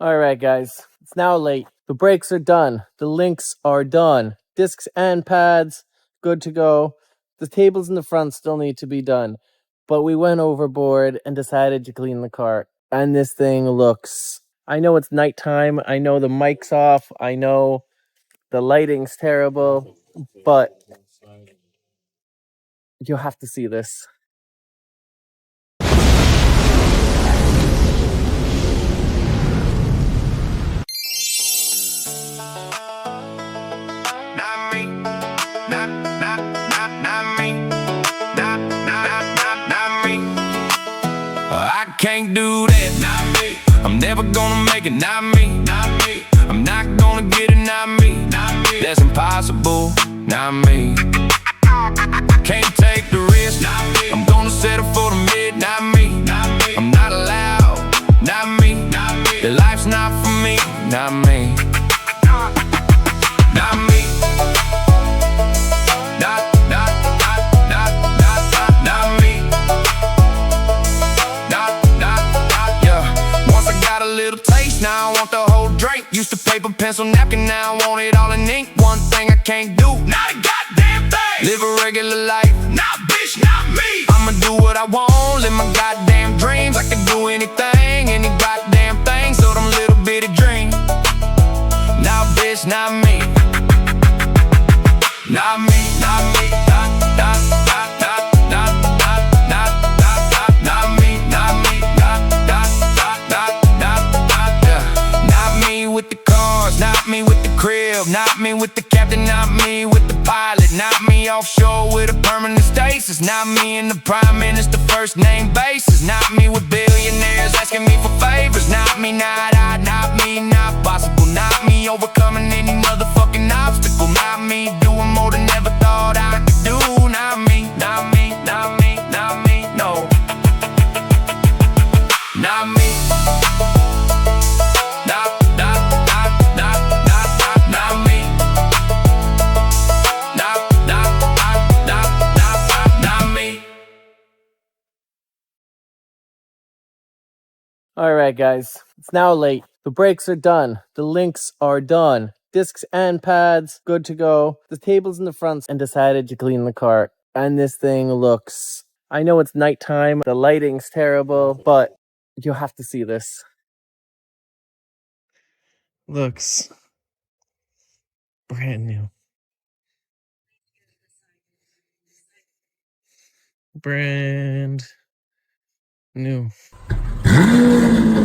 All right, guys, it's now late. The brakes are done. The links are done. Discs and pads, good to go. The tables in the front still need to be done. But we went overboard and decided to clean the car. And this thing looks... I know it's nighttime. I know the mic's off. I know the lighting's terrible. But you have to see this. I can't do that, not me. I'm never gonna make it, not me, not me. I'm not gonna get it, not me, not me. That's impossible, not me. Can't take the risk, not me. I'm gonna settle for the mid, not me, not me. I'm not allowed, not me, not me. The life's not for me, not me, not me. Now I want the whole drink. Used to paper, pencil, napkin, now I want it all in ink. One thing I can't do, not a goddamn thing. Live a regular life, nah bitch, not me. I'ma do what I want, live my goddamn dreams. I can do anything, any goddamn thing. So them little bitty dreams, nah bitch, not me, not me, not me, not me with the crib, not me with the captain, not me with the pilot, not me offshore with a permanent stasis, not me in the prime minister first name basis, not me with billionaires asking me for favors, not me, not I, not me, not possible, not me overcoming any motherfucking obstacle, not me doing more than ever thought I could do, not me, not me, not me, not me, no, not me. All right, guys, it's now late. The brakes are done. The links are done. Discs and pads, good to go. The tables in the front, and decided to clean the car. And this thing looks... I know it's nighttime. The lighting's terrible, but you have to see this. Looks brand new. Brand new.